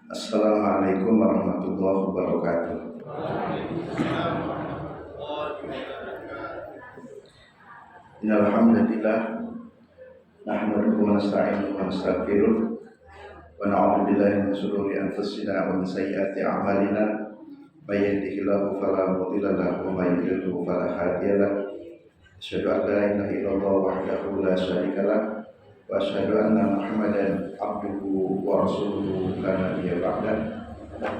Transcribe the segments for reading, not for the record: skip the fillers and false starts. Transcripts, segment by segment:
Assalamualaikum warahmatullahi wabarakatuh. Innal hamdalillah nahmaduhu wa nasta'inuhu wa nastaghfiruh wa na'udzu billahi min shururi anfusina wa min sayyiati a'malina. May yahdihillahu fala mudilla lahu wa may yudlil fala hadiya lahu. Asyhadu an la ilaha illallah wahdahu la syarika lahu wa asyhadu anna Muhammadan abduhu wa rasuluhu la nabiyya ba'dah.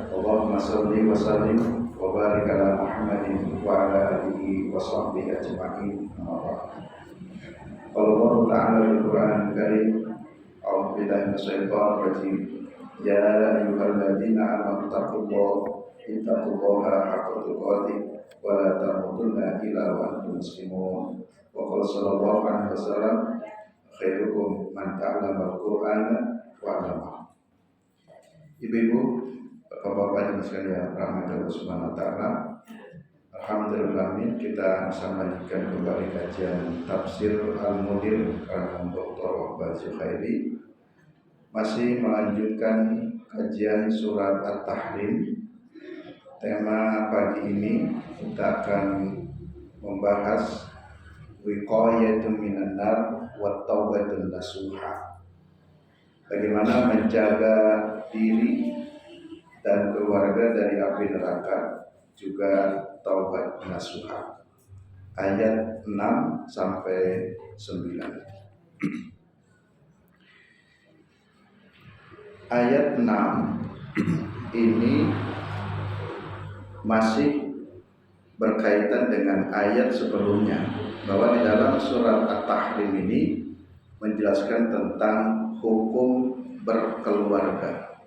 Allahumma shalli wa sallim wa barik ala Muhammadin wa ala alihi wa sahbihi ajma'in. Allah Ta'ala Al-Quran Karim. A'udzu billahi minasyaitonir rajim. Ya ayyuhalladzina amanu taqullaha haqqa tuqatih wa la tamutunna illa wa antum muslimun. Wa qala sallallahu alaihi wasallam khairukum man ta'allama al-Qur'ana wa 'allamahu. Ibu-ibu, bapak-bapak dan sekalian rahmat Allah Subhanahu wa taala. Alhamdulillah kita bisa melanjutkan kembali kajian tafsir Al-Munir karangan Dr. Wahbah Zuhairi. Masih melanjutkan kajian surat At-Tahrim. Tema pagi ini kita akan membahas wiqayatun minan nar wa taubatun nasuha. Bagaimana menjaga diri dan keluarga dari api neraka, juga taubat nasuha. Ayat 6 sampai 9. Ayat 6 ini masih berkaitan dengan ayat sebelumnya, bahwa di dalam surat At-Tahrim ini menjelaskan tentang hukum berkeluarga.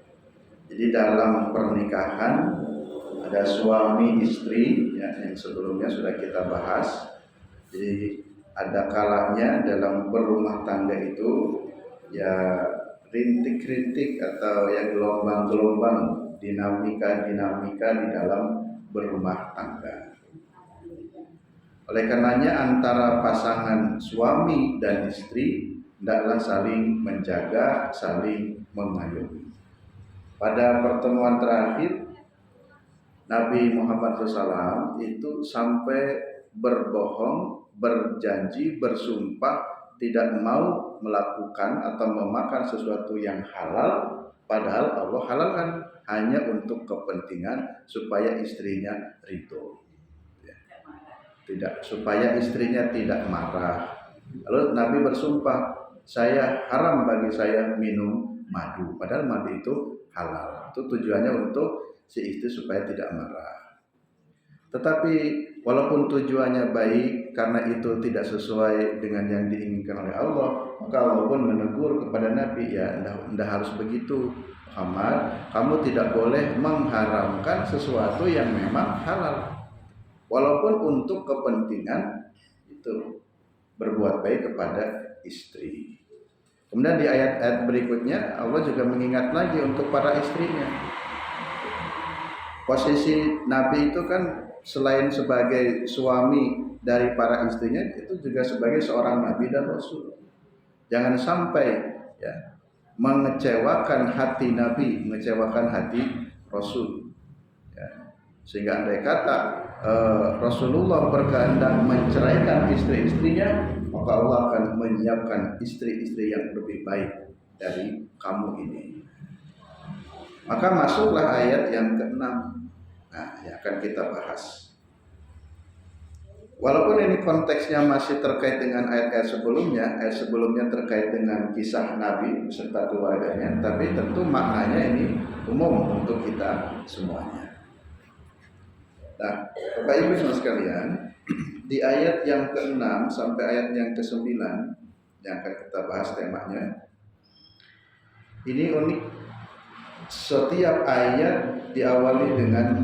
Jadi dalam pernikahan ada suami istri ya, yang sebelumnya sudah kita bahas. Jadi ada kalanya dalam berumah tangga itu ya rintik-rintik atau ya gelombang-gelombang dinamika di dalam berumah tangga. Oleh karenanya antara pasangan suami dan istri hendaklah saling menjaga, saling mengayomi. Pada pertemuan terakhir Nabi Muhammad SAW itu sampai berbohong, berjanji, bersumpah tidak mau melakukan atau memakan sesuatu yang halal, padahal Allah halalkan hanya untuk kepentingan supaya istrinya ridho, tidak supaya istrinya tidak marah. Lalu Nabi bersumpah, saya haram bagi saya minum madu, padahal madu itu halal. Itu tujuannya untuk si istri supaya tidak marah. Tetapi walaupun tujuannya baik, karena itu tidak sesuai dengan yang diinginkan oleh Allah, maka Allah pun menegur kepada Nabi, ya anda harus begitu Muhammad, kamu tidak boleh mengharamkan sesuatu yang memang halal, walaupun untuk kepentingan itu berbuat baik kepada istri. Kemudian di ayat-ayat berikutnya Allah juga mengingat lagi untuk para istrinya. Posisi Nabi itu kan selain sebagai suami dari para istrinya, itu juga sebagai seorang Nabi dan Rasul. Jangan sampai ya mengecewakan hati Nabi, mengecewakan hati Rasul. Ya. Sehingga andai kata Rasulullah berkehendak menceraikan istri-istrinya, maka Allah akan menyiapkan istri-istri yang lebih baik dari kamu ini. Maka masuklah ayat yang ke-6. Nah, yang akan kita bahas. Walaupun ini konteksnya masih terkait dengan ayat sebelumnya terkait dengan kisah Nabi beserta keluarganya, tapi tentu maknanya ini umum untuk kita semuanya. Nah, Bapak Ibu semua sekalian, di ayat yang ke-6 sampai ayat yang ke-9 yang akan kita bahas temanya, ini unik. Setiap ayat diawali dengan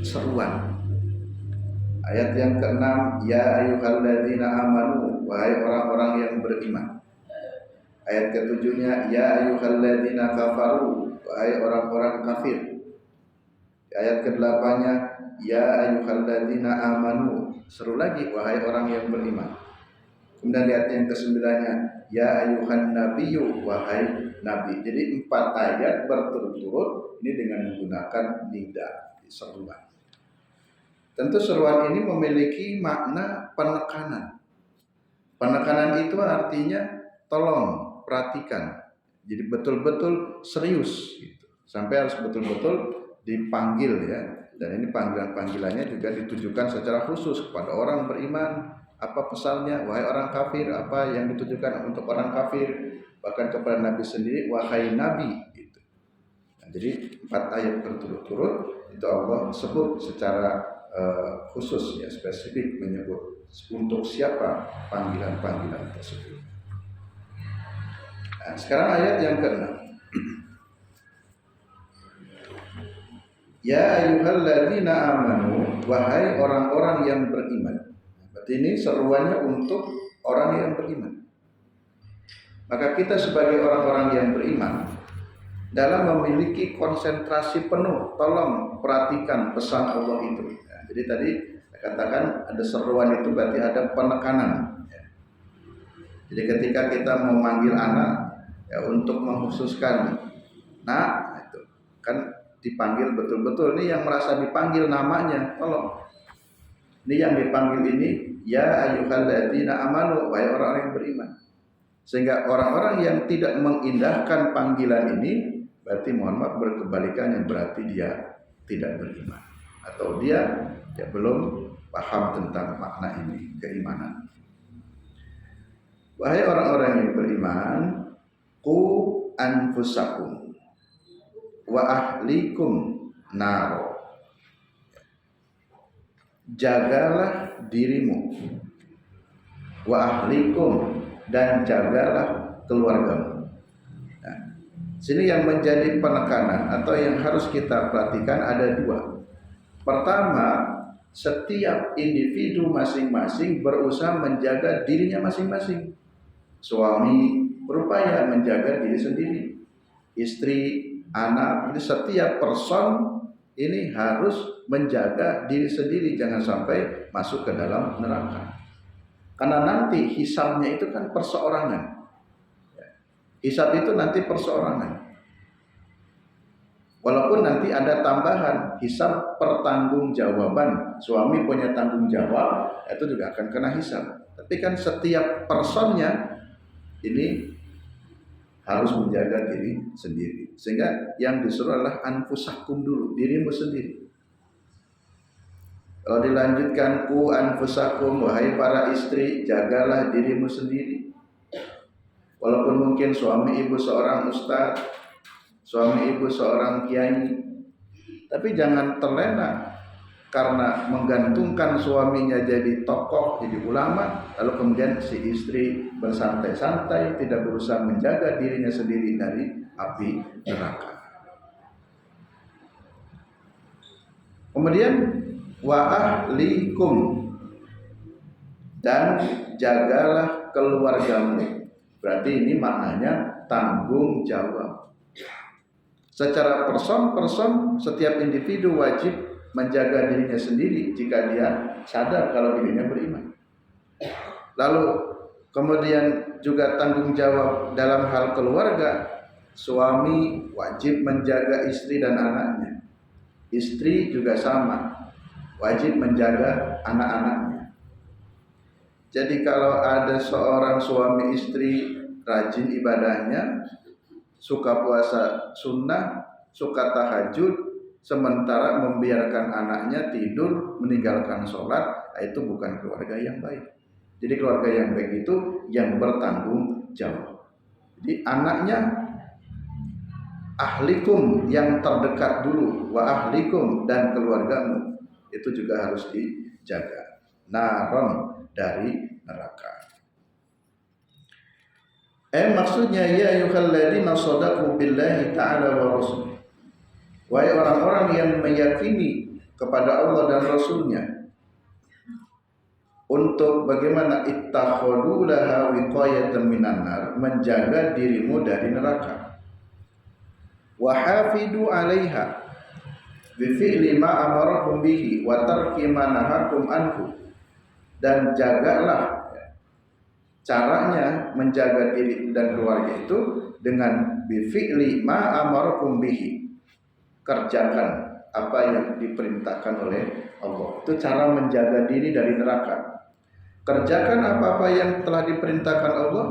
seruan. Ayat yang ke-6, ya ayyuhalladzina amanu, wahai orang-orang yang beriman. Ayat ke-7-nya, ya ayyuhalladzina kafaru, wahai orang-orang kafir. Ayat ke-8-nya, ya ayyuhalladzina amanu, seru lagi, wahai orang yang beriman. Kemudian ayat yang ke-9-nya, ya ayuhan nabiyyu, wahai nabi. Jadi 4 ayat berturut-turut ini dengan menggunakan nida, seruan. Tentu seruan ini memiliki makna penekanan. Penekanan itu artinya tolong perhatikan. Jadi betul-betul serius gitu. Sampai harus betul-betul dipanggil ya. Dan ini panggilannya juga ditujukan secara khusus kepada orang beriman. Apa pesannya? Wahai orang kafir, apa yang ditujukan untuk orang kafir? Bahkan kepada Nabi sendiri, wahai Nabi gitu. Nah, jadi 4 ayat berturut-turut itu Allah sebut secara khusus ya, spesifik menyebut untuk siapa panggilan-panggilan tersebut. Nah, sekarang ayat yang ke-6. Ya ayyuhalladzina amanu, wahai orang-orang yang beriman. Berarti ini seruannya untuk orang yang beriman. Maka kita sebagai orang-orang yang beriman dalam memiliki konsentrasi penuh, tolong perhatikan pesan Allah itu. Nah, jadi tadi saya katakan ada seruan itu berarti ada penekanan. Jadi ketika kita memanggil anak ya, untuk mengkhususkan, nah itu kan dipanggil betul-betul. Ini yang merasa dipanggil namanya, tolong. Ini yang dipanggil ini ya ayyuhalladzina amanu, wahai orang yang beriman. Sehingga orang-orang yang tidak mengindahkan panggilan ini berarti mohon maaf berkebalikannya, berarti dia tidak beriman atau dia belum paham tentang makna ini, keimanan. Wahai orang-orang yang beriman, qu anfusakum wa ahlikum naro. Jagalah dirimu, wa ahlikum, dan jagalah keluargamu. Nah, sini yang menjadi penekanan atau yang harus kita perhatikan ada 2. Pertama, setiap individu masing-masing berusaha menjaga dirinya masing-masing. Suami berupaya menjaga diri sendiri, istri, anak, ini setiap person ini harus menjaga diri sendiri, jangan sampai masuk ke dalam neraka. Karena nanti hisabnya itu kan perseorangan. Hisab itu nanti perseorangan. Walaupun nanti ada tambahan hisab pertanggungjawaban, suami punya tanggung jawab, itu juga akan kena hisab. Tapi kan setiap personnya ini harus menjaga diri sendiri. Sehingga yang disuruh adalah anfusakum dulu, dirimu sendiri. Kalau dilanjutkan ku anfusakum, wahai para istri, jagalah dirimu sendiri. Walaupun mungkin suami ibu seorang ustadz, suami ibu seorang kiai, tapi jangan terlena karena menggantungkan suaminya jadi tokoh, jadi ulama, lalu kemudian si istri bersantai-santai, tidak berusaha menjaga dirinya sendiri dari api neraka. Kemudian wa ahlikum, dan jagalah keluargamu. Berarti ini maknanya tanggung jawab. Secara person setiap individu wajib menjaga dirinya sendiri jika dia sadar kalau dirinya beriman. Lalu kemudian juga tanggung jawab dalam hal keluarga. Suami wajib menjaga istri dan anaknya. Istri juga sama, wajib menjaga anak-anaknya. Jadi kalau ada seorang suami istri rajin ibadahnya, suka puasa sunnah, suka tahajud, sementara membiarkan anaknya tidur, meninggalkan sholat, itu bukan keluarga yang baik. Jadi keluarga yang baik itu yang bertanggung jawab. Jadi anaknya ahlikum, yang terdekat dulu, wa ahlikum, dan keluargamu itu juga harus dijaga. Naron, dari neraka. Maksudnya ya ayyuhalladzina shadaqu billahi ta'ala wa rasulih. Wahai orang-orang yang meyakini kepada Allah dan Rasulnya, untuk bagaimana ittakhadhu laha wiqayatan minan nar, menjaga dirimu dari neraka. Wa hafidu 'alaiha bi fi'li ma amarakum bihi wa tarki ma nahakum anhu, dan jagalah Caranya menjaga diri dan keluarga itu dengan bifi'li ma amarakum bihi. Kerjakan apa yang diperintahkan oleh Allah. Itu cara menjaga diri dari neraka. Kerjakan apa-apa yang telah diperintahkan Allah.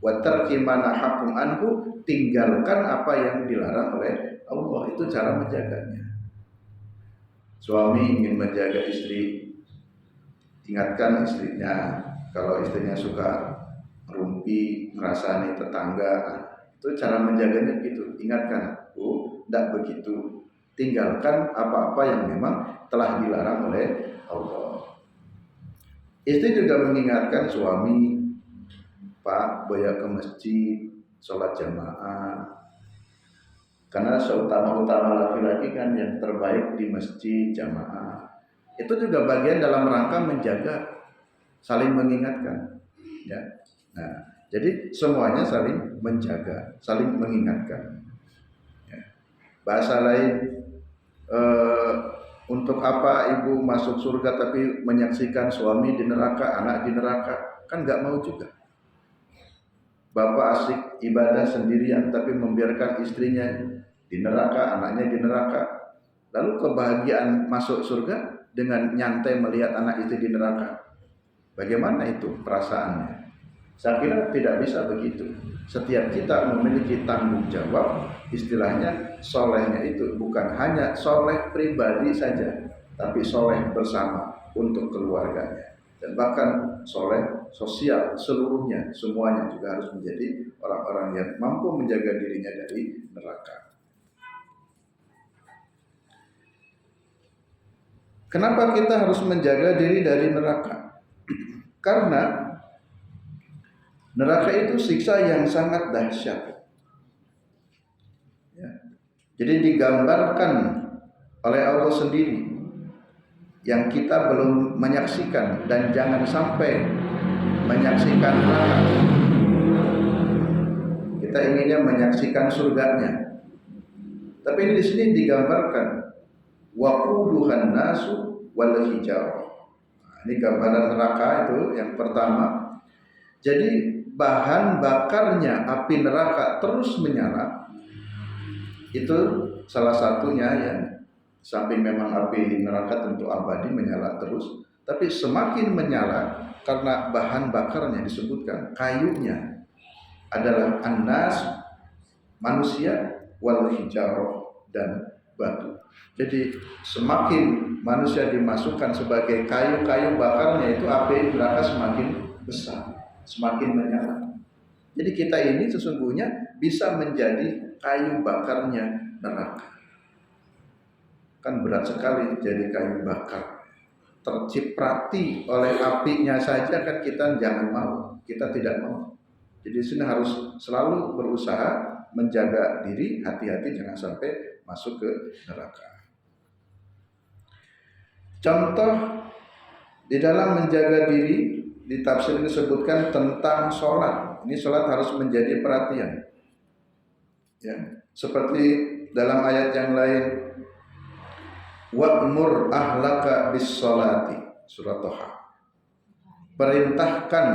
Wa tarki ma nahakum anhu, tinggalkan apa yang dilarang oleh Allah. Itu cara menjaganya. Suami ingin menjaga istri, ingatkan istrinya. Kalau istrinya suka merumpi, merasani tetangga, itu cara menjaganya gitu. Ingatkan, tidak begitu. Tinggalkan apa-apa yang memang telah dilarang oleh Allah. Istri juga mengingatkan suami, Pak, boya ke masjid, sholat jamaah. Karena seutama-utama laki-laki kan yang terbaik di masjid jamaah. Itu juga bagian dalam rangka menjaga, saling mengingatkan. Ya. Nah, jadi semuanya saling menjaga, saling mengingatkan. Ya. Bahasa lain, untuk apa ibu masuk surga tapi menyaksikan suami di neraka, anak di neraka? Kan nggak mau juga. Bapak asik ibadah sendirian tapi membiarkan istrinya di neraka, anaknya di neraka. Lalu kebahagiaan masuk surga dengan nyantai melihat anak itu di neraka. Bagaimana itu perasaannya? Saya kira tidak bisa begitu. Setiap kita memiliki tanggung jawab, istilahnya solehnya itu bukan hanya soleh pribadi saja, tapi soleh bersama untuk keluarganya. Dan bahkan soleh sosial seluruhnya, semuanya juga harus menjadi orang-orang yang mampu menjaga dirinya dari neraka. Kenapa kita harus menjaga diri dari neraka? Karena neraka itu siksa yang sangat dahsyat. Ya. Jadi digambarkan oleh Allah sendiri yang kita belum menyaksikan dan jangan sampai menyaksikan neraka. Kita inginnya menyaksikan surganya. Tapi di sini digambarkan waquduhan nasu wal hijarah. Ini gambaran neraka itu yang pertama. Jadi bahan bakarnya api neraka terus menyala. Itu salah satunya ya. Samping memang api neraka tentu abadi menyala terus, tapi semakin menyala karena bahan bakarnya disebutkan kayunya adalah annas manusia wal hijarah dan batu. Jadi semakin manusia dimasukkan sebagai kayu-kayu bakarnya itu api neraka semakin besar, semakin menyala. Jadi kita ini sesungguhnya bisa menjadi kayu bakarnya neraka. Kan berat sekali jadi kayu bakar. Terciprati oleh apinya saja kan kita jangan mau, kita tidak mau. Jadi sini harus selalu berusaha menjaga diri, hati-hati jangan sampai masuk ke neraka. Contoh di dalam menjaga diri di tafsir disebutkan tentang sholat. Ini sholat harus menjadi perhatian. Ya, seperti dalam ayat yang lain, wa'mur ahlaka bis-sholati, surat Toha. Perintahkan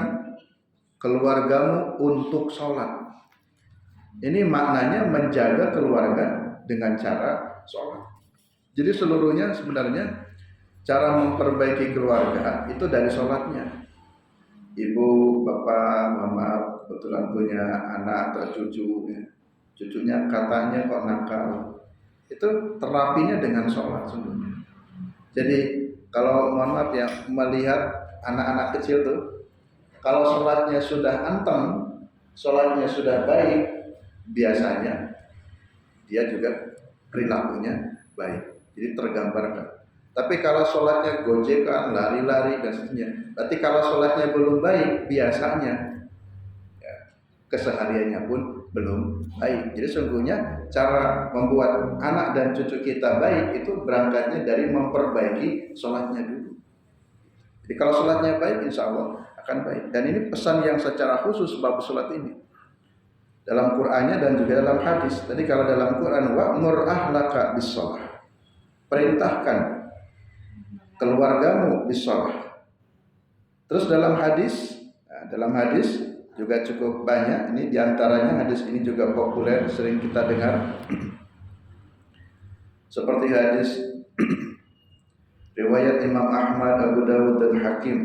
keluargamu untuk sholat. Ini maknanya menjaga keluarga dengan cara sholat. Jadi seluruhnya sebenarnya cara memperbaiki keluarga itu dari sholatnya. Ibu, bapak, mama kebetulan punya anak atau cucu, ya. Cucunya katanya kok nakal. Itu terapinya dengan sholat sebenarnya. Jadi kalau mohon maaf ya, melihat anak-anak kecil tuh, kalau sholatnya sudah anteng, sholatnya sudah baik, biasanya dia juga perilakunya baik. Jadi tergambarkan. Tapi kalau sholatnya gojekan, lari-lari dan seterusnya, berarti kalau sholatnya belum baik, biasanya ya, kesehariannya pun belum baik. Jadi sesungguhnya cara membuat anak dan cucu kita baik itu berangkatnya dari memperbaiki sholatnya dulu. Jadi kalau sholatnya baik, insya Allah akan baik. Dan ini pesan yang secara khusus bab sholat ini dalam Qur'annya dan juga dalam hadis. Tadi kalau dalam Qur'an wa'mur ahlaka bis-shalah, perintahkan keluargamu bis-shalah. Terus dalam hadis Nah, dalam hadis juga cukup banyak. Ini diantaranya hadis ini juga populer, sering kita dengar. Seperti hadis riwayat Imam Ahmad, Abu Dawud dan Hakim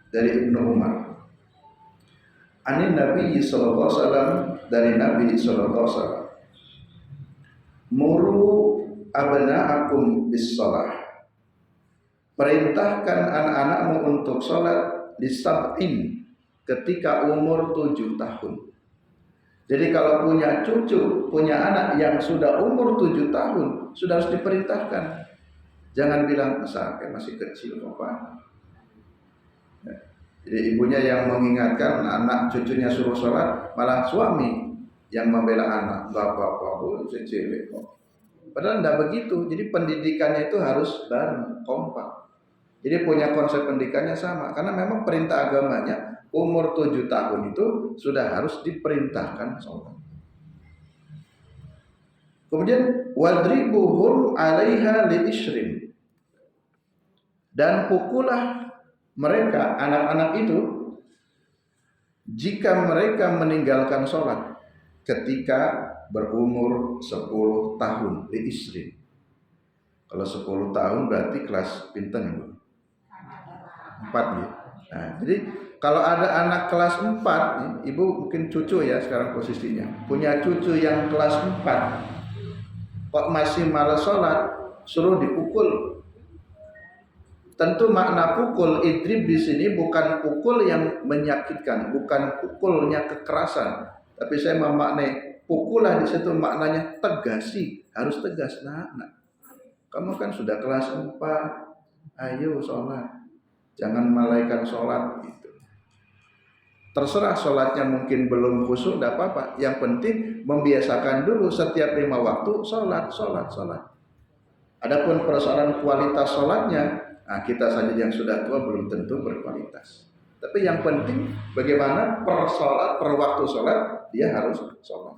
dari Ibnu Umar. Anin Nabi sallallahu alaihi wasallam, dari Nabi sallallahu alaihi wasallam. Muru abna'akum bis shalah. Perintahkan anak-anakmu untuk sholat di sab'in ketika umur 7 tahun. Jadi kalau punya cucu, punya anak yang sudah umur 7 tahun, sudah harus diperintahkan. Jangan bilang sampai masih kecil Bapak. Jadi ibunya yang mengingatkan anak cucunya suruh sholat, malah suami yang membela anak. Bapak cewek kok. Padahal tidak begitu. Jadi pendidikannya itu harus bareng, kompak. Jadi punya konsep pendidikannya sama. Karena memang perintah agamanya umur 7 tahun itu sudah harus diperintahkan sholat. Kemudian wadribuhum 'alaiha li'ishrin. Dan pukullah mereka, anak-anak itu, jika mereka meninggalkan sholat ketika berumur 10 tahun, li'ishrin. Kalau 10 tahun berarti kelas pinten ya, Bu? 4 ya. Nah, jadi kalau ada anak kelas 4 nih, Ibu mungkin cucu ya sekarang posisinya. Punya cucu yang kelas 4 kok masih malas sholat, suruh dipukul. Tentu makna pukul idrib di sini bukan pukul yang menyakitkan, bukan pukulnya kekerasan. Tapi saya memaknai pukullah di situ maknanya tegasi, harus tegas. Nah, kamu kan sudah kelas 4, ayo sholat. Jangan malaikat sholat gitu. Terserah sholatnya mungkin belum khusyuk, tidak apa-apa. Yang penting membiasakan dulu setiap 5 waktu sholat. Adapun persoalan kualitas sholatnya, nah kita saja yang sudah tua belum tentu berkualitas. Tapi yang penting bagaimana per waktu sholat dia harus sholat.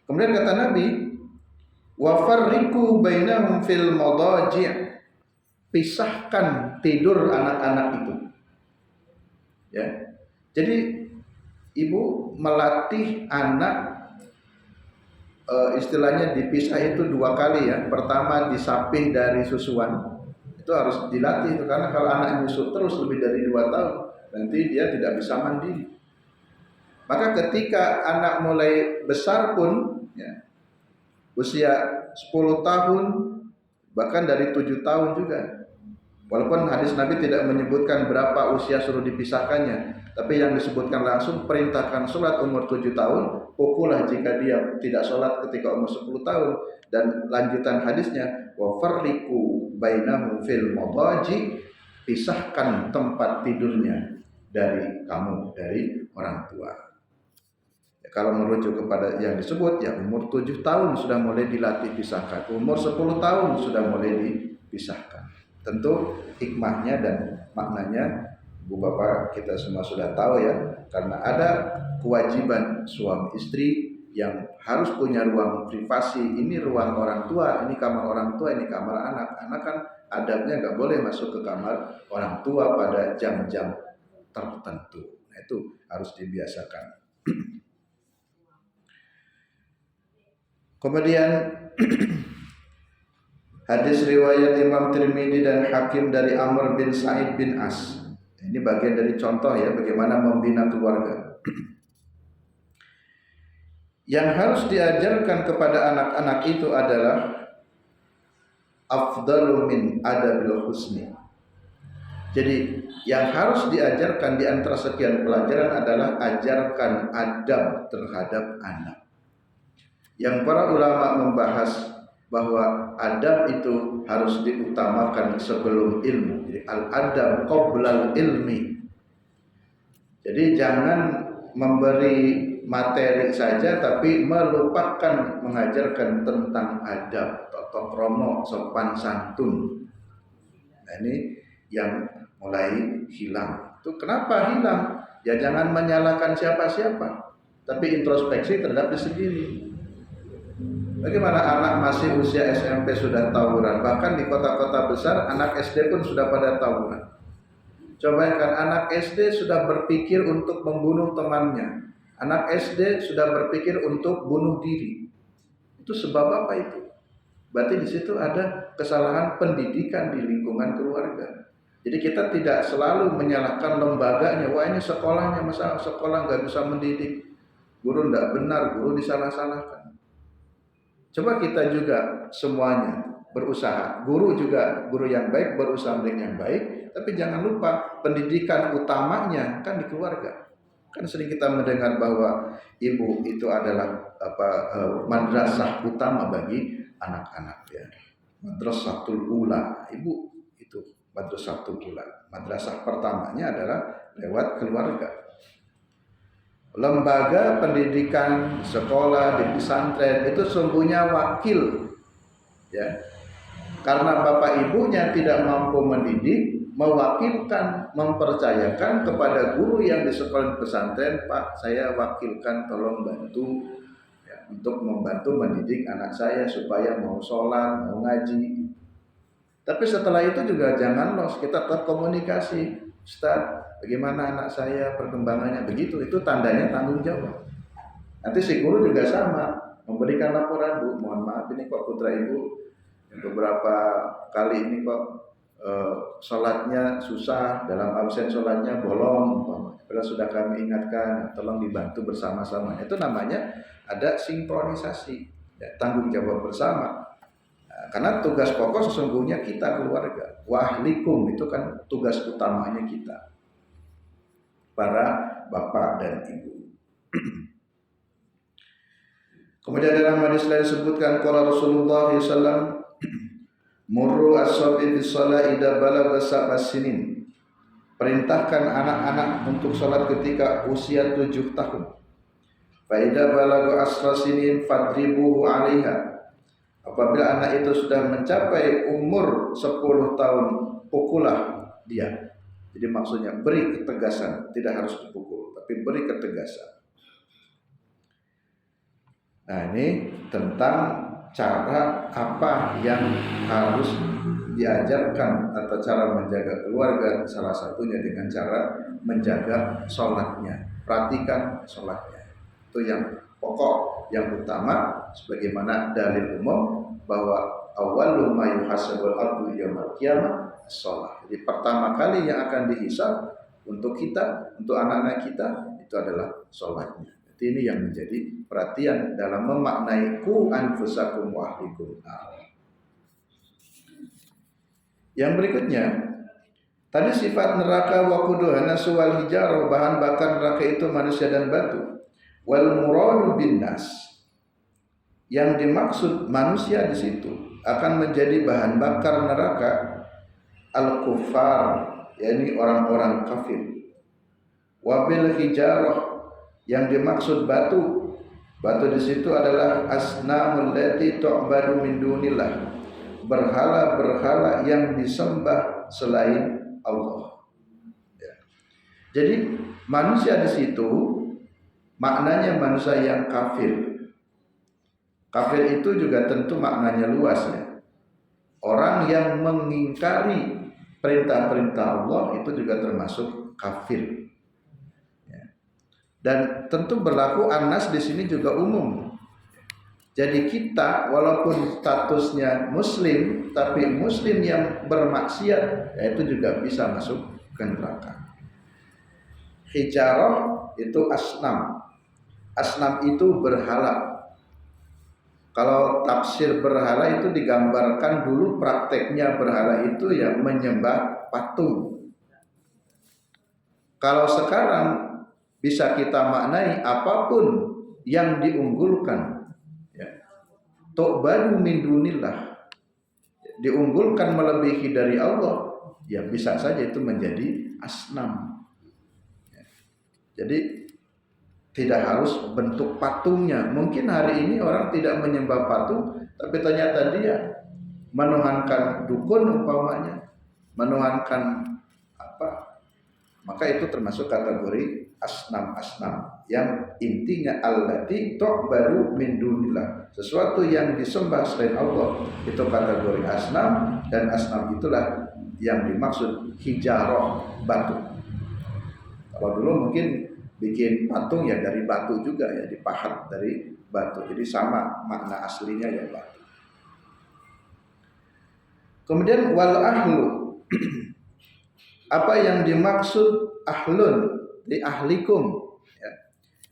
Kemudian kata Nabi, wa farriqu bainahum fil madaji'. Pisahkan tidur anak-anak itu. Ya. Jadi ibu melatih anak istilahnya dipisah itu 2 kali ya. Pertama disapih dari susuan. Itu harus dilatih itu, karena kalau anak nyusu terus lebih dari 2 tahun, nanti dia tidak bisa mandiri. Maka ketika anak mulai besar pun ya, usia 10 tahun bahkan dari 7 tahun juga. Walaupun hadis Nabi tidak menyebutkan berapa usia suruh dipisahkannya, tapi yang disebutkan langsung perintahkan sholat umur 7 tahun, pukullah jika dia tidak sholat ketika umur 10 tahun. Dan lanjutan hadisnya, wa farriqu bainahum fil madaji, pisahkan tempat tidurnya dari kamu, dari orang tua. Ya, kalau merujuk kepada yang disebut ya umur 7 tahun sudah mulai dilatih pisahkan, umur 10 tahun sudah mulai dipisahkan. Tentu hikmahnya dan maknanya Bu Bapak kita semua sudah tahu ya, karena ada kewajiban suami istri yang harus punya ruang privasi. Ini ruang orang tua, ini kamar orang tua, ini kamar anak. Anak kan adabnya nggak boleh masuk ke kamar orang tua pada jam-jam tertentu. Nah, itu harus dibiasakan. Kemudian hadis riwayat Imam Tirmidzi dan Hakim dari Amr bin Sa'id bin As. Ini bagian dari contoh ya bagaimana membina keluarga. Yang harus diajarkan kepada anak-anak itu adalah afdalu min adabil husni. Jadi yang harus diajarkan di antara sekian pelajaran adalah ajarkan adab terhadap anak. Yang para ulama membahas bahwa adab itu harus diutamakan sebelum ilmu. Jadi al-adab qoblal ilmi. Jadi jangan memberi materi saja tapi melupakan mengajarkan tentang adab, tata krama, sopan santun. Nah, ini yang mulai hilang. Itu kenapa hilang? Ya jangan menyalahkan siapa-siapa, tapi introspeksi terhadap diri sendiri. Bagaimana anak masih usia SMP sudah tawuran, bahkan di kota-kota besar anak SD pun sudah pada tawuran. Coba kan anak SD sudah berpikir untuk membunuh temannya. Anak SD sudah berpikir untuk bunuh diri. Itu sebab apa itu? Berarti di situ ada kesalahan pendidikan di lingkungan keluarga. Jadi kita tidak selalu menyalahkan lembaganya. Wah, ini sekolahnya, masa sekolah nggak bisa mendidik. Guru nggak benar, guru disalah-salahkan. Coba kita juga semuanya berusaha. Guru juga, guru yang baik berusaha mendidik yang baik. Tapi jangan lupa pendidikan utamanya kan di keluarga. Kan sering kita mendengar bahwa ibu itu adalah madrasah utama bagi anak-anak ya. Madrasatul ula, ibu itu madrasatul ula. Madrasah pertamanya adalah lewat keluarga. Lembaga pendidikan, sekolah, di pesantren itu sungguhnya wakil ya. Karena bapak ibunya tidak mampu mendidik, mewakilkan, mempercayakan kepada guru yang di sekolah pesantren, Pak, saya wakilkan tolong bantu ya, untuk membantu mendidik anak saya supaya mau sholat, mau ngaji. Tapi setelah itu juga jangan los, kita tetap komunikasi. Ustaz, bagaimana anak saya perkembangannya, begitu, itu tandanya tanggung jawab. Nanti si guru juga sama, memberikan laporan, Bu, mohon maaf ini kok putra ibu beberapa kali ini kok sholatnya susah, dalam absen sholatnya bolong, padahal sudah kami ingatkan, tolong dibantu bersama-sama. Itu namanya ada sinkronisasi, ya, tanggung jawab bersama. Karena tugas pokok sesungguhnya kita keluarga. Wahlikum itu kan tugas utamanya kita, para bapak dan ibu. Kemudian dalam hadis lain disebutkan qala Rasulullah SAW, murru as-sabi bis-shalah idza balagha sab'as sinin. Perintahkan anak-anak untuk salat ketika usia 7 tahun. Fa idza balagha asra sinin fadribuhu 'alaiha. Apabila anak itu sudah mencapai umur 10 tahun, pukullah dia. Jadi maksudnya beri ketegasan, tidak harus dipukul, tapi beri ketegasan. Nah, ini tentang cara apa yang harus diajarkan atau cara menjaga keluarga, salah satunya dengan cara menjaga sholatnya. Perhatikan sholatnya. Itu yang pokok, yang utama, sebagaimana dalil umum bahwa awwalu ma yuhasabul abdu yaumil qiyamah shalah. Jadi pertama kali yang akan dihisab untuk kita, untuk anak-anak kita, itu adalah sholatnya. Jadi ini yang menjadi perhatian dalam memaknai ku anfusakum wa ahlikum. Yang berikutnya, tadi sifat neraka waquduha nasu wal hijarah, bahan bakar neraka itu manusia dan batu. Wal muradu bin nas, yang dimaksud manusia di situ akan menjadi bahan bakar neraka al-kuffar, yakni orang-orang kafir. Wabil hijarah, yang dimaksud batu di situ adalah asnamul lati tu'badu min dunillah, berhala-berhala yang disembah selain Allah. Ya. Jadi manusia di situ maknanya manusia yang kafir. Kafir itu juga tentu maknanya luas ya. Orang yang mengingkari perintah-perintah Allah itu juga termasuk kafir. Ya. Dan tentu berlaku anas di sini juga umum. Jadi kita walaupun statusnya muslim, tapi muslim yang bermaksiat, ya itu juga bisa masuk ke neraka. Hijarah itu asnam. Asnam itu berhala. Kalau tafsir berhala itu digambarkan dulu prakteknya berhala itu ya menyembah patung. Kalau sekarang bisa kita maknai apapun yang diunggulkan, ya. Tu'badu min dunillah, diunggulkan melebihi dari Allah, ya bisa saja itu menjadi asnam. Ya. Jadi tidak harus bentuk patungnya. Mungkin hari ini orang tidak menyembah patung, tapi ternyata dia menuhankan dukun umpamanya, menuhankan apa, maka itu termasuk kategori asnam-asnam yang intinya allati tu'badu min dunillah, sesuatu yang disembah selain Allah itu kategori asnam, dan asnam itulah yang dimaksud hijarah, batu. Kalau dulu mungkin bikin patung ya dari batu juga ya, dipahat dari batu, jadi sama makna aslinya ya batu. Kemudian wal ahlu, apa yang dimaksud ahlun di ahlikum, ya.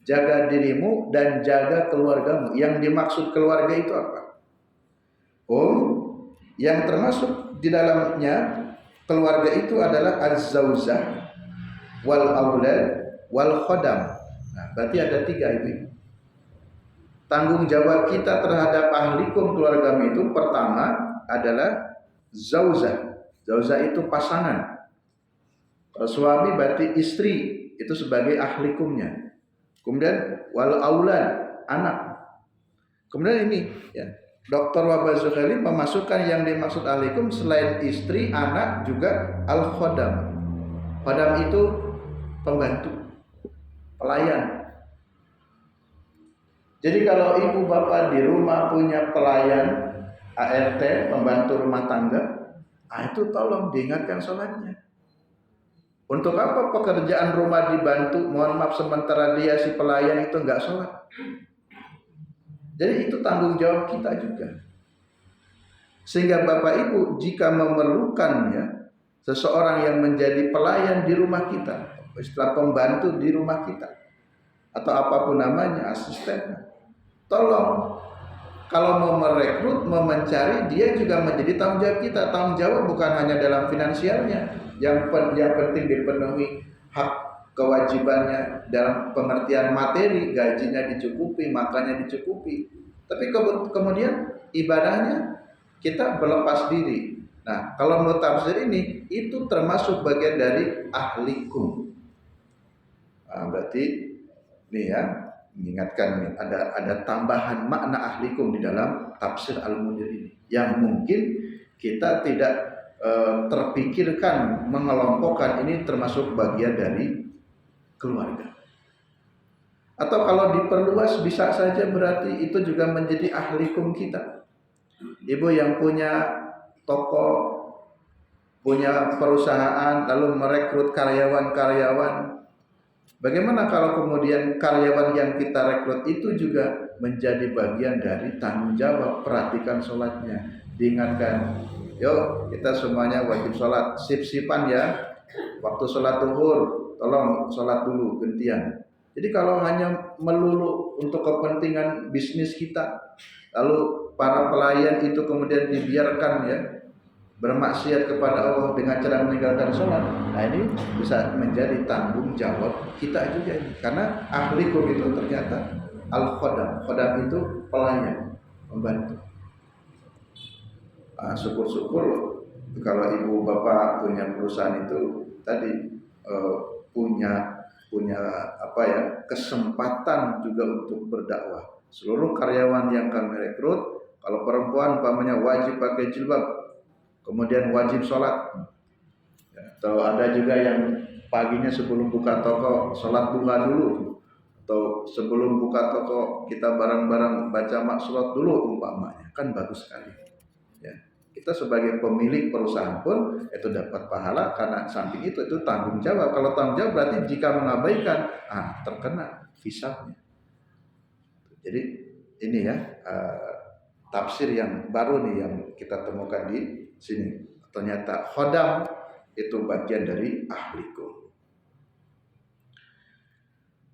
Jaga dirimu dan jaga keluargamu. Yang dimaksud keluarga itu apa? Yang termasuk di dalamnya keluarga itu adalah az-zauzah wal aulad wal khodam. Nah, berarti ada 3 ini. Tanggung jawab kita terhadap ahlikum, keluargamu itu pertama adalah zauzah. Zauzah itu pasangan. Kalau suami berarti istri, itu sebagai ahlikumnya. Kemudian wal aulad, anak. Kemudian ini ya, Dr. Wahbah Zuhaili memasukkan yang dimaksud ahlikum selain istri, anak juga al khodam. Khodam itu pembantu, pelayan. Jadi kalau ibu bapak di rumah punya pelayan ART, pembantu rumah tangga, itu tolong diingatkan sholatnya. Untuk apa pekerjaan rumah dibantu? Mohon maaf, sementara dia si pelayan itu enggak sholat. Jadi itu tanggung jawab kita juga. Sehingga bapak ibu jika memerlukan ya seseorang yang menjadi pelayan di rumah kita, istilah pembantu di rumah kita, atau apapun namanya, asisten, tolong. Kalau mau merekrut, mau mencari, dia juga menjadi tanggung jawab kita. Tanggung jawab bukan hanya dalam finansialnya, yang penting dipenuhi hak kewajibannya dalam pengertian materi, gajinya dicukupi, makannya dicukupi. Tapi kemudian ibadahnya kita berlepas diri. Nah, kalau menurut tafsir ini, itu termasuk bagian dari ahlikum. Nah, berarti nih ya, mengingatkan ada tambahan makna ahlikum di dalam tafsir Al-Munir ini yang mungkin kita tidak terpikirkan, mengelompokkan ini termasuk bagian dari keluarga. Atau kalau diperluas bisa saja berarti itu juga menjadi ahlikum kita. Ibu yang punya toko, punya perusahaan, lalu merekrut karyawan-karyawan. Bagaimana kalau kemudian karyawan yang kita rekrut itu juga menjadi bagian dari tanggung jawab, perhatikan sholatnya, diingatkan, yuk kita semuanya wajib sholat, sip-sipan ya, waktu sholat zuhur, tolong sholat dulu, gantian. Jadi kalau hanya melulu untuk kepentingan bisnis kita, lalu para pelayan itu kemudian dibiarkan ya, bermaksiat kepada Allah dengan cara meninggalkan sholat, nah ini bisa menjadi tanggung jawab kita juga ini. Karena ahlikum itu ternyata al-khodam. Khodam itu pelayan, pembantu. Syukur-syukur kalau ibu bapak punya perusahaan itu tadi punya apa ya, kesempatan juga untuk berdakwah. Seluruh karyawan yang kami rekrut, kalau perempuan umpamanya wajib pakai jilbab, kemudian wajib sholat. Atau ada juga yang paginya sebelum buka toko sholat duha dulu, atau sebelum buka toko kita bareng-bareng baca maksurat dulu umpamanya, kan bagus sekali. Ya, kita sebagai pemilik perusahaan pun itu dapat pahala karena samping itu tanggung jawab. Kalau tanggung jawab berarti jika mengabaikan, terkena hisabnya. Jadi ini ya tafsir yang baru nih yang kita temukan di sini. Ternyata khodam itu bagian dari ahlikum.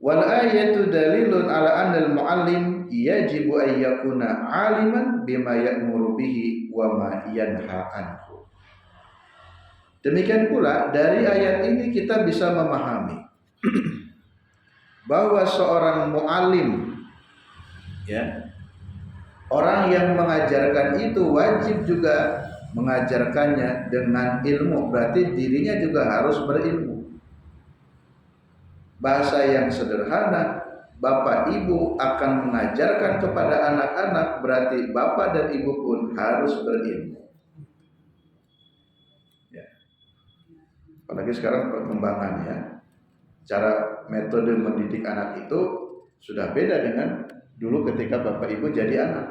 Wal ayatu dalilun ala anna al muallim yajibu an yakuna aliman bima ya'muru bihi wa ma yanha anhu. Demikian pula dari ayat ini kita bisa memahami bahwa seorang muallim ya, orang yang mengajarkan itu wajib juga mengajarkannya dengan ilmu, berarti dirinya juga harus berilmu. Bahasa yang sederhana, bapak ibu akan mengajarkan kepada anak-anak, berarti bapak dan ibu pun harus berilmu. Ya. Apalagi sekarang perkembangannya, cara metode mendidik anak itu sudah beda dengan dulu ketika bapak ibu jadi anak.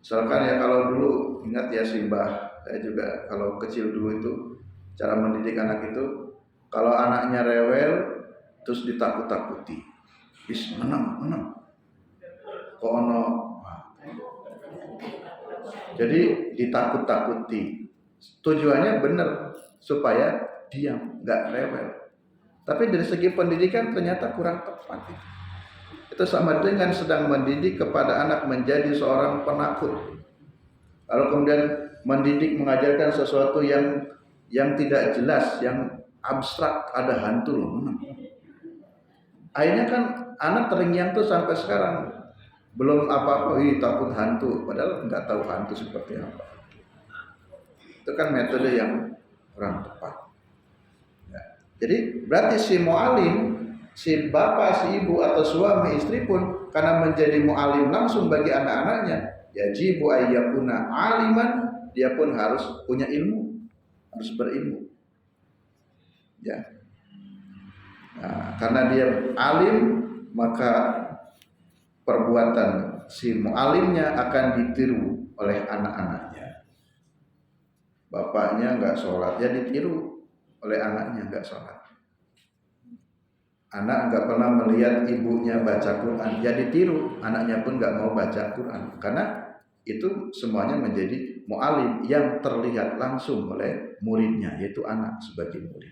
Misalkan ya kalau dulu ingat ya Simbah, saya juga kalau kecil dulu itu cara mendidik anak itu kalau anaknya rewel terus ditakut-takuti, bis menang, kono, jadi ditakut-takuti. Tujuannya benar supaya diam, nggak rewel. Tapi dari segi pendidikan ternyata kurang tepat. Itu sama dengan sedang mendidik kepada anak menjadi seorang penakut. Kalau kemudian mendidik mengajarkan sesuatu yang tidak jelas, yang abstrak, ada hantu loh. Akhirnya kan anak terngiang tuh sampai sekarang belum apa-apa, takut hantu, padahal nggak tahu hantu seperti apa. Itu kan metode yang kurang tepat. Ya. Jadi berarti si mu'alim, si bapak, si ibu atau suami istri pun karena menjadi mu'alim langsung bagi anak-anaknya, yajibu ayyakuna aliman, dia pun harus punya ilmu, harus berilmu. Ya. Nah, karena dia alim, maka perbuatan si mu'alimnya akan ditiru oleh anak-anaknya. Bapaknya nggak sholat, ya ditiru oleh anaknya nggak sholat. Anak nggak pernah melihat ibunya baca Quran, ya ditiru, anaknya pun nggak mau baca Quran. Karena itu semuanya menjadi mu'alim yang terlihat langsung oleh muridnya, yaitu anak sebagai murid.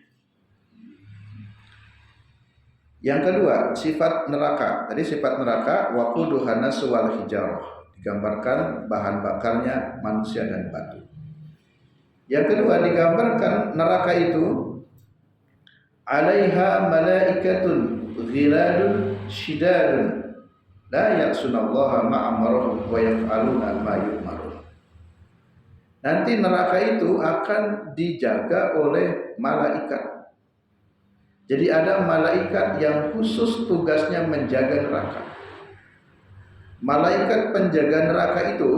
Yang kedua, sifat neraka. Tadi sifat neraka waquduhan nas wal hijarah, digambarkan bahan bakarnya manusia dan batu. Yang kedua, digambarkan neraka itu alaiha malaikatun ghiladun shidadun la ya'sunallaha ma amarahum wa yaf'aluna ma yu'marun. Nanti neraka itu akan dijaga oleh malaikat. Jadi ada malaikat yang khusus tugasnya menjaga neraka. Malaikat penjaga neraka itu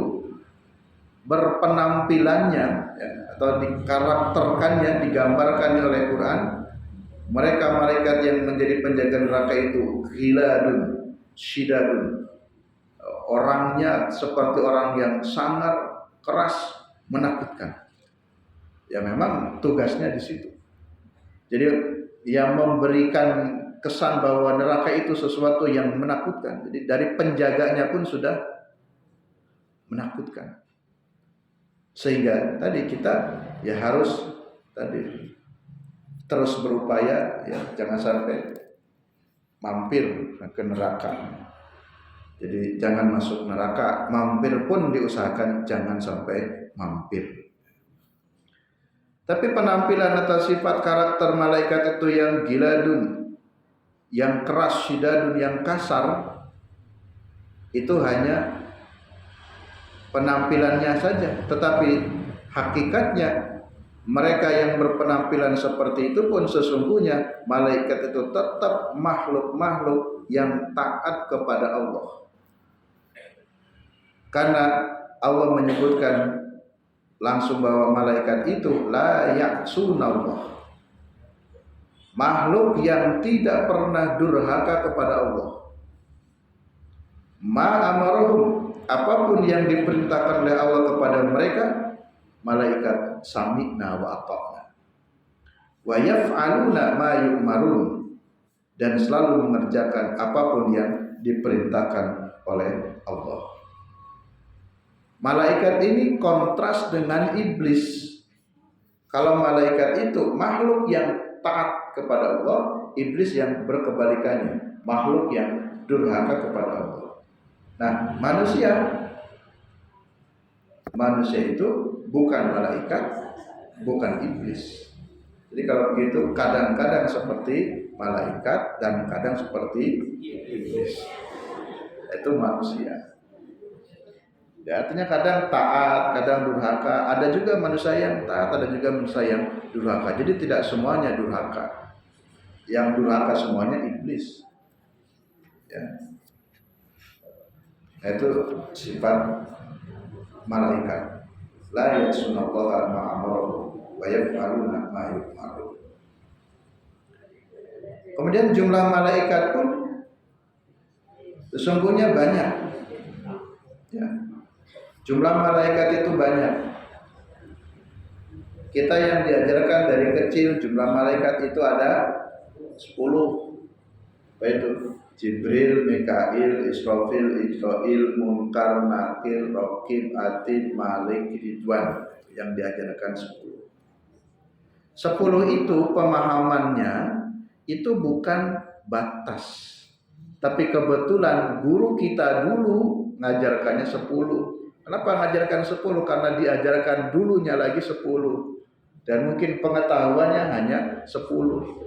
berpenampilannya ya, atau dikarakterkannya, digambarkan oleh Quran. Mereka malaikat yang menjadi penjaga neraka itu ghiladun shidadun, orangnya seperti orang yang sangar, keras, menakutkan. Ya memang tugasnya di situ. Jadi yang memberikan kesan bahwa neraka itu sesuatu yang menakutkan. Jadi dari penjaganya pun sudah menakutkan. Sehingga tadi kita ya harus tadi terus berupaya ya jangan sampai mampir ke neraka. Jadi jangan masuk neraka, mampir pun diusahakan jangan sampai mampir. Tapi penampilan atau sifat karakter malaikat itu yang giladun, yang keras, shidadun, yang kasar, itu hanya penampilannya saja. Tetapi hakikatnya mereka yang berpenampilan seperti itu pun sesungguhnya malaikat itu tetap makhluk-makhluk yang taat kepada Allah. Karena Allah menyebutkan langsung bahwa malaikat itu la ya'sunallah, makhluk yang tidak pernah durhaka kepada Allah. Ma amarohum, apapun yang diperintahkan oleh Allah kepada mereka, malaikat sami'na wa ata'na wa yaf'aluna ma yu'marun, dan selalu mengerjakan apapun yang diperintahkan oleh Allah. Malaikat ini kontras dengan iblis. Kalau malaikat itu makhluk yang taat kepada Allah, iblis yang berkebalikannya, makhluk yang durhaka kepada Allah. Nah, manusia itu bukan malaikat, bukan iblis. Jadi kalau begitu kadang-kadang seperti malaikat dan kadang seperti iblis. Itu manusia. Ya, artinya kadang taat, kadang durhaka. Ada juga manusia yang taat, ada juga manusia yang durhaka. Jadi tidak semuanya durhaka. Yang durhaka semuanya iblis. Ya. Itu sifat malaikat. La ya'sunallaha ma amarahu wa yaf'aluna ma yu'marun. Kemudian jumlah malaikat pun sesungguhnya banyak. Ya. Jumlah malaikat itu banyak. Kita yang diajarkan dari kecil jumlah malaikat itu ada 10. Apa itu? Jibril, Mikail, Israfil, Israil, Munkar, Nakir, Raqib, Atid, Malik, Ridwan, yang diajarkan 10. 10 itu pemahamannya itu bukan batas. Tapi kebetulan guru kita dulu ngajarkannya 10. Kenapa ngajarkan 10? Karena diajarkan dulunya lagi 10. Dan mungkin pengetahuannya hanya 10.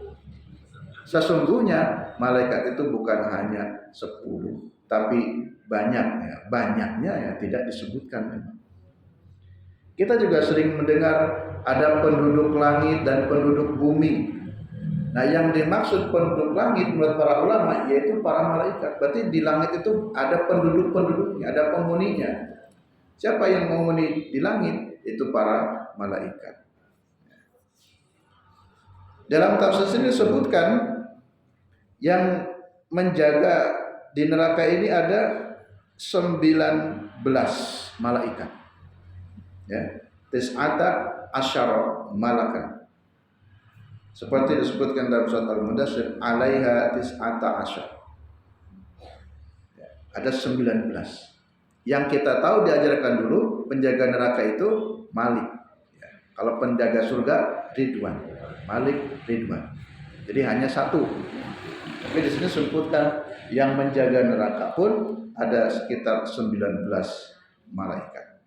Sesungguhnya malaikat itu bukan hanya 10, tapi banyaknya. Banyaknya ya tidak disebutkan memang. Kita juga sering mendengar ada penduduk langit dan penduduk bumi. Nah, yang dimaksud penduduk langit menurut para ulama yaitu para malaikat. Berarti di langit itu ada penduduk-penduduknya, ada penghuninya. Siapa yang menghuni di langit? Itu para malaikat. Dalam tafsir ini disebutkan yang menjaga di neraka ini ada 19 malaikat. Ya, tis'ata asyara malakan. Seperti disebutkan dalam surat Al-Mudaththir, alaiha tis'ata asyara. Ya, ada 19. Yang kita tahu diajarkan dulu penjaga neraka itu Malik. Ya, kalau penjaga surga Ridwan. Malik, Ridwan. Jadi hanya satu. Tapi di sini disebutkan yang menjaga neraka pun ada sekitar 19 malaikat.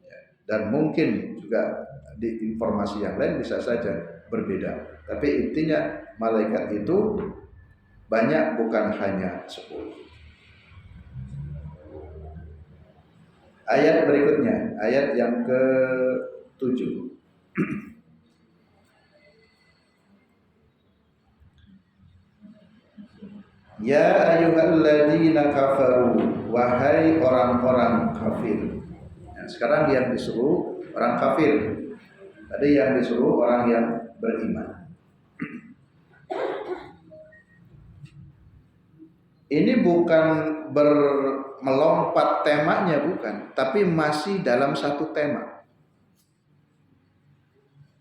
Ya, dan mungkin juga di informasi yang lain bisa saja berbeda. Tapi intinya malaikat itu banyak, bukan hanya 10. Ayat berikutnya, ayat yang ke-7. Ya ayyuhalladzina kafaru, wahai orang-orang kafir. Nah, sekarang yang disuruh orang kafir. Tadi yang disuruh orang yang beriman. Ini bukan melompat temanya, bukan, tapi masih dalam satu tema.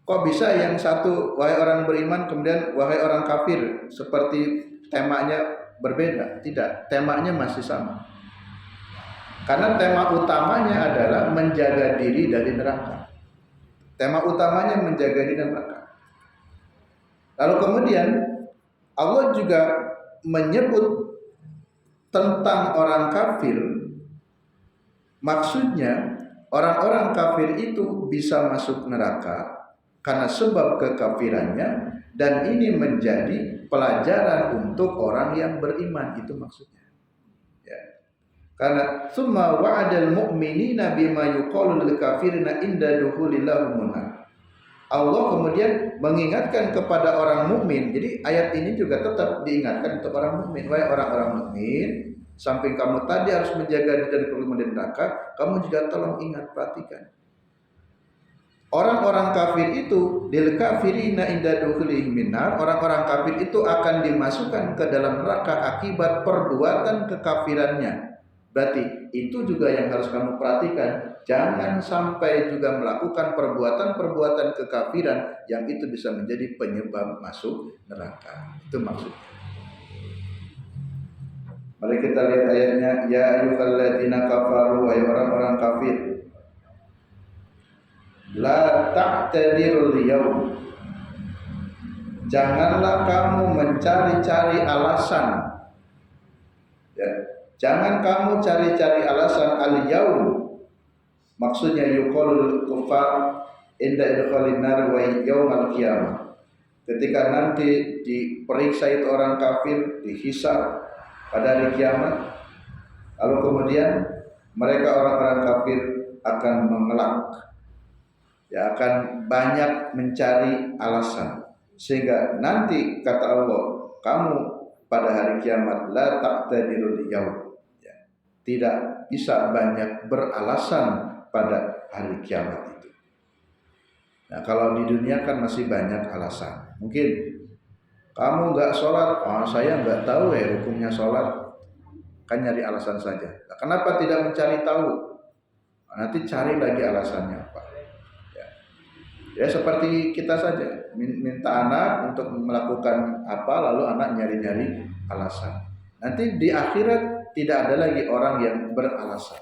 Kok bisa yang satu wahai orang beriman kemudian wahai orang kafir seperti temanya berbeda? Tidak, temanya masih sama. Karena tema utamanya adalah menjaga diri dari neraka. Tema utamanya menjaga diri dari neraka. Lalu kemudian Allah juga menyebut tentang orang kafir. Maksudnya orang-orang kafir itu bisa masuk neraka karena sebab kekafirannya, dan ini menjadi pelajaran untuk orang yang beriman, itu maksudnya. Ya. Karena summa wa'adal mu'minina bima yuqalu lil kafirina inda dukhulil lahum. Allah kemudian mengingatkan kepada orang mukmin. Jadi ayat ini juga tetap diingatkan untuk orang mukmin. Wahai orang-orang mukmin, samping kamu tadi harus menjaga diri dari kemudian neraka, kamu juga tolong ingat, perhatikan. Orang-orang kafir itu lil kafirina inda dukhulihim minar, orang-orang kafir itu akan dimasukkan ke dalam neraka akibat perbuatan kekafirannya. Berarti itu juga yang harus kamu perhatikan. Jangan sampai juga melakukan perbuatan-perbuatan kekafiran yang itu bisa menjadi penyebab masuk neraka. Itu maksudnya. Mari kita lihat ayatnya. Ya ayyuhalladzina kafaru, wahai orang-orang kafir. La ta'tadirul yaum. Janganlah kamu mencari-cari alasan. Ya, jangan kamu cari-cari alasan al-yaum. Maksudnya yuqalul kufar inda idkhalin nar wa yaumal qiyamah. Ketika nanti diperiksa itu orang kafir, dihisab pada hari kiamat, lalu kemudian mereka orang-orang kafir akan mengelak. Ya, akan banyak mencari alasan, sehingga nanti kata Allah, kamu pada hari kiamat la ta'tadirul yaum, ya, tidak bisa banyak beralasan pada hari kiamat itu. Nah, kalau di dunia kan masih banyak alasan. Mungkin Kamu nggak sholat, oh saya nggak tahu ya hukumnya sholat, kan nyari alasan saja. Nah, kenapa tidak mencari tahu? Nah, nanti cari lagi alasannya apa. Ya, ya seperti kita saja, minta anak untuk melakukan apa, lalu anak nyari-nyari alasan. Nanti di akhirat tidak ada lagi orang yang beralasan.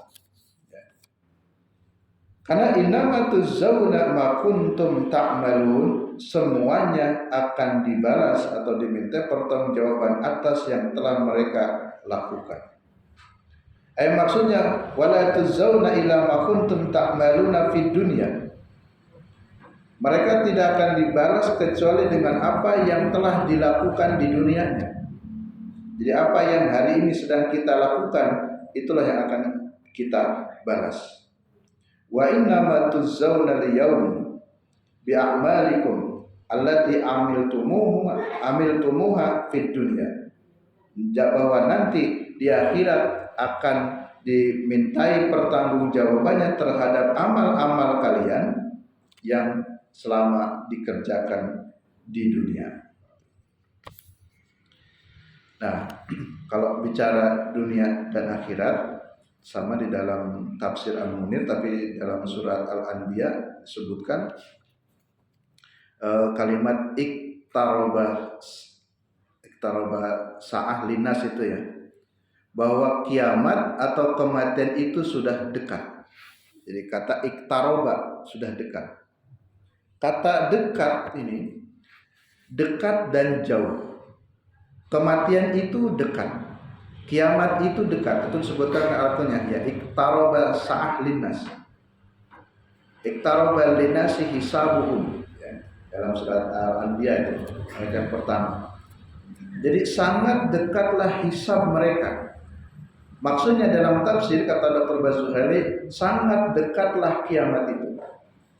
Karena innama tujzauna ma kuntum ta'malun, semuanya akan dibalas atau diminta pertanggungjawaban atas yang telah mereka lakukan. Maksudnya wala tujzauna ila ma kuntum ta'maluna fid dunya. Mereka tidak akan dibalas kecuali dengan apa yang telah dilakukan di dunianya. Jadi apa yang hari ini sedang kita lakukan, itulah yang akan kita balas. Wa inna ma tujzauna al-yawm bi a'malikum allati amiltumuha fid dunya. Bahwa nanti di akhirat akan dimintai pertanggungjawabannya terhadap amal-amal kalian yang selama dikerjakan di dunia. Nah, kalau bicara dunia dan akhirat sama di dalam tafsir Al-Munir, tapi dalam surat Al-Anbiya disebutkan kalimat iktaroba sa'ah linas itu ya, bahwa kiamat atau kematian itu sudah dekat. Jadi kata iktaroba sudah dekat. Kata dekat ini dekat dan jauh. Kematian itu dekat, kiamat itu dekat. Itu disebutkan artinya ya iktaroba sa'ah linas. Iktaroba linasi hisabuhum ya, dalam surat Al-Anbiya itu ayat yang pertama. Jadi sangat dekatlah hisab mereka. Maksudnya dalam tafsir kata Dr. Bazuhali, sangat dekatlah kiamat itu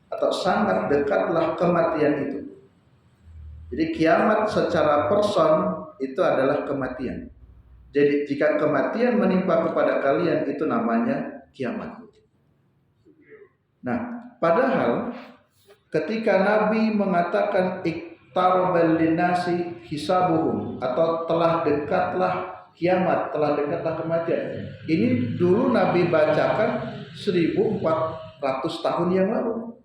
atau sangat dekatlah kematian itu. Jadi kiamat secara person itu adalah kematian. Jadi jika kematian menimpa kepada kalian, itu namanya kiamat. Nah, padahal ketika Nabi mengatakan iktarabal linasi hisabuhum atau telah dekatlah kiamat, telah dekatlah kematian, ini dulu Nabi bacakan 1400 tahun yang lalu.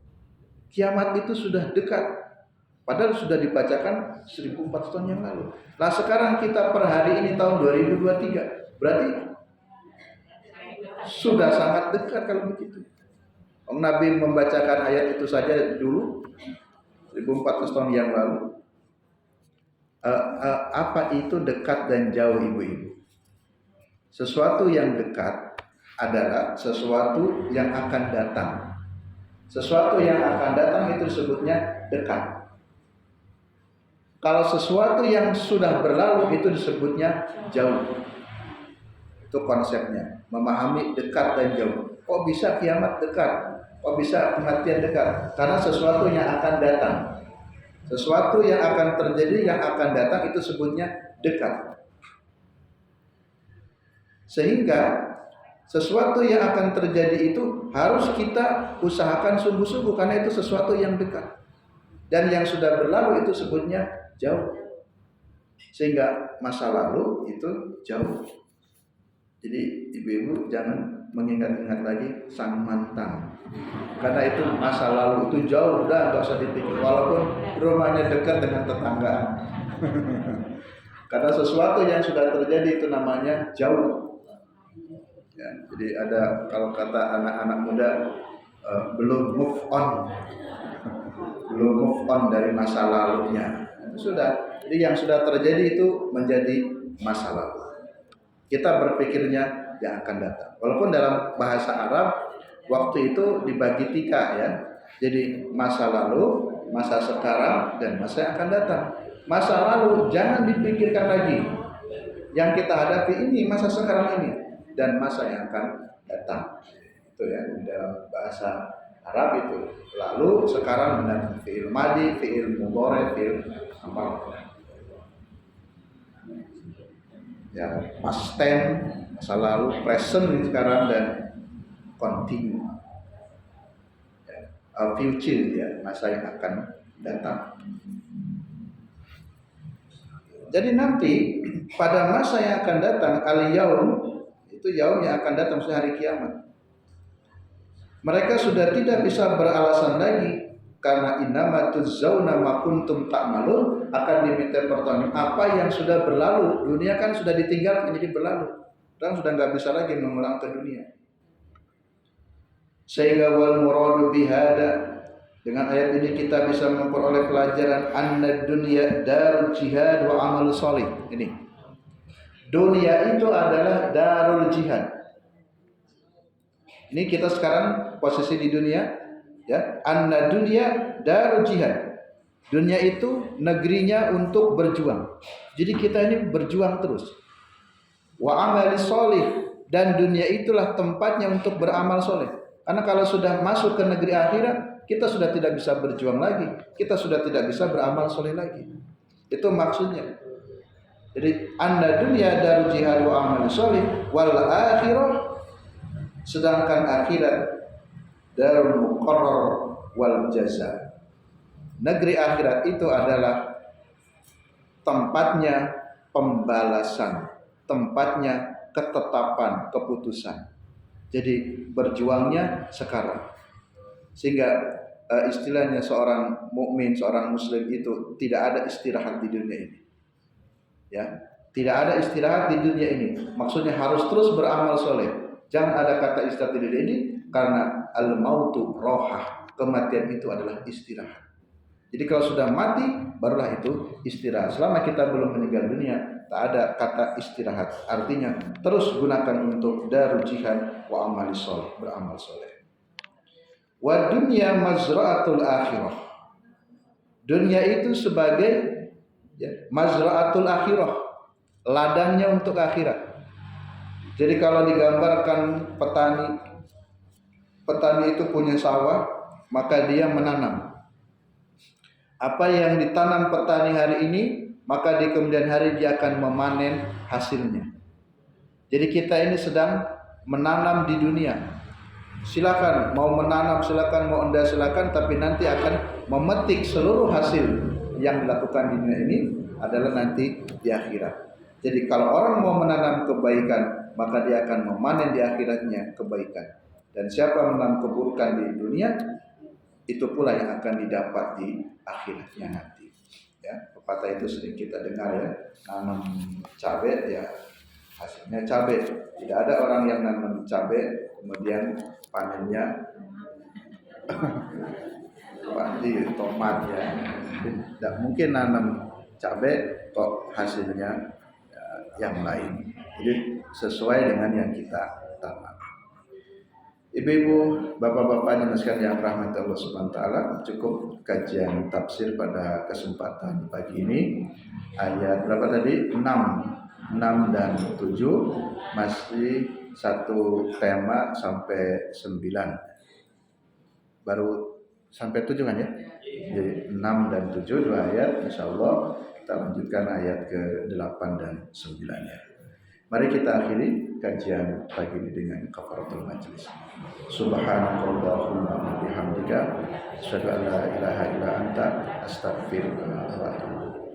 Kiamat itu sudah dekat. Padahal sudah dibacakan 1400 tahun yang lalu. Nah sekarang kita per hari ini tahun 2023. Berarti sudah sangat dekat kalau begitu. Nabi membacakan ayat itu saja dulu 1400 tahun yang lalu. Apa itu dekat dan jauh ibu-ibu? Sesuatu yang dekat adalah sesuatu yang akan datang. Sesuatu yang akan datang itu disebutnya dekat. Kalau sesuatu yang sudah berlalu itu disebutnya jauh. Itu konsepnya, memahami dekat dan jauh. Kok bisa kiamat dekat? Kok bisa kematian dekat? Karena sesuatu yang akan datang. Sesuatu yang akan terjadi, yang akan datang itu sebutnya dekat. Sehingga sesuatu yang akan terjadi itu harus kita usahakan sungguh-sungguh karena itu sesuatu yang dekat. Dan yang sudah berlalu itu sebutnya jauh. Sehingga masa lalu itu jauh. Jadi ibu-ibu jangan mengingat-ingat lagi sang mantan. Karena itu masa lalu itu jauh, udah gak usah dipikir. Walaupun rumahnya dekat dengan tetanggaan. Karena sesuatu yang sudah terjadi itu namanya jauh. Ya, jadi ada kalau kata anak-anak muda belum move on. Belum move on dari masa lalunya. Sudah. Jadi yang sudah terjadi itu menjadi masa lalu. Kita berpikirnya yang akan datang. Walaupun dalam bahasa Arab waktu itu dibagi 3 ya. Jadi masa lalu, masa sekarang, dan masa yang akan datang. Masa lalu jangan dipikirkan lagi. Yang kita hadapi ini masa sekarang ini dan masa yang akan datang. Itu ya dalam bahasa Arab itu. Lalu sekarang mendatang fi'il madi, fi'il mudhari, fi'il amar. Ya, past tense, masa lalu, present sekarang, dan continue. Ya, future ya, masa yang akan datang. Jadi nanti pada masa yang akan datang, al-yaum, itu yaum yang akan datang sehari kiamat. Mereka sudah tidak bisa beralasan lagi karena innama tujzauna ma kuntum ta'malun, akan diminta pertanggung apa yang sudah berlalu. Dunia kan sudah ditinggalkan, jadi berlalu. Dan sudah nggak bisa lagi mengulang ke dunia. Sehingga wal muradu bihada, dengan ayat ini kita bisa memperoleh pelajaran anna dunya darul jihad wa amal sholih. Ini dunia itu adalah darul jihad. Ini kita sekarang posisi di dunia, ya. Anna dunya darul jihad. Dunia itu negerinya untuk berjuang. Jadi kita ini berjuang terus. Wa amal sholih, dan dunia itulah tempatnya untuk beramal soleh. Karena kalau sudah masuk ke negeri akhirat, kita sudah tidak bisa berjuang lagi, kita sudah tidak bisa beramal soleh lagi. Itu maksudnya. Jadi anna dunya darul jihad wa amal soleh, wal akhirah, sedangkan akhirat darul muqarrar wal jaza. Negeri akhirat itu adalah tempatnya pembalasan, tempatnya ketetapan, keputusan. Jadi berjuangnya sekarang. Sehingga istilahnya seorang mukmin, seorang muslim itu tidak ada istirahat di dunia ini. Ya, tidak ada istirahat di dunia ini. Maksudnya harus terus beramal soleh. Jangan ada kata istirahat di dunia ini, karena al-mautu rohah, kematian itu adalah istirahat. Jadi kalau sudah mati, barulah itu istirahat. Selama kita belum meninggal dunia, tak ada kata istirahat. Artinya terus gunakan untuk darul jihad wa amali soleh, beramal soleh. Wa dunya mazra'atul akhirah. Dunia itu sebagai, ya, mazra'atul akhirah, ladangnya untuk akhirat. Jadi kalau digambarkan petani itu punya sawah, maka dia menanam. Apa yang ditanam petani hari ini, maka di kemudian hari dia akan memanen hasilnya. Jadi kita ini sedang menanam di dunia. Silakan mau menanam, silakan mau enda silakan, tapi nanti akan memetik seluruh hasil yang dilakukan di dunia ini adalah nanti di akhirat. Jadi kalau orang mau menanam kebaikan, maka dia akan memanen di akhiratnya kebaikan. Dan siapa menanam keburukan di dunia, itu pula yang akan didapat di akhiratnya nanti. Ya, pepatah itu sering kita dengar, ya, nanam cabai, ya hasilnya cabai. Tidak ada orang yang nanam cabai kemudian panennya tomat, ya. Tidak mungkin nanam cabai kok hasilnya yang lain. Jadi sesuai dengan yang kita tanam. Ibu-ibu, bapak-bapak yang sekalian rahmat Allah Subhanahu wa taala, cukup kajian tafsir pada kesempatan pagi ini. Ayat berapa tadi? 6 dan 7, masih satu tema sampai 9. Baru sampai 7 kan, ya? Jadi 6 dan 7 dua ayat, insyaallah kita lanjutkan ayat ke-8 dan 9-nya. Mari kita akhiri kajian pagi ini dengan kafaratul majlis. Subhanakallahumma wa bihamdika asyhadu an la ilaha illa anta astaghfiruka wa atubu.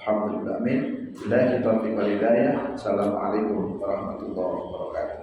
Alhamdulillah, amin. Billahi taufiq wal hidayah. Assalamualaikum warahmatullahi wabarakatuh.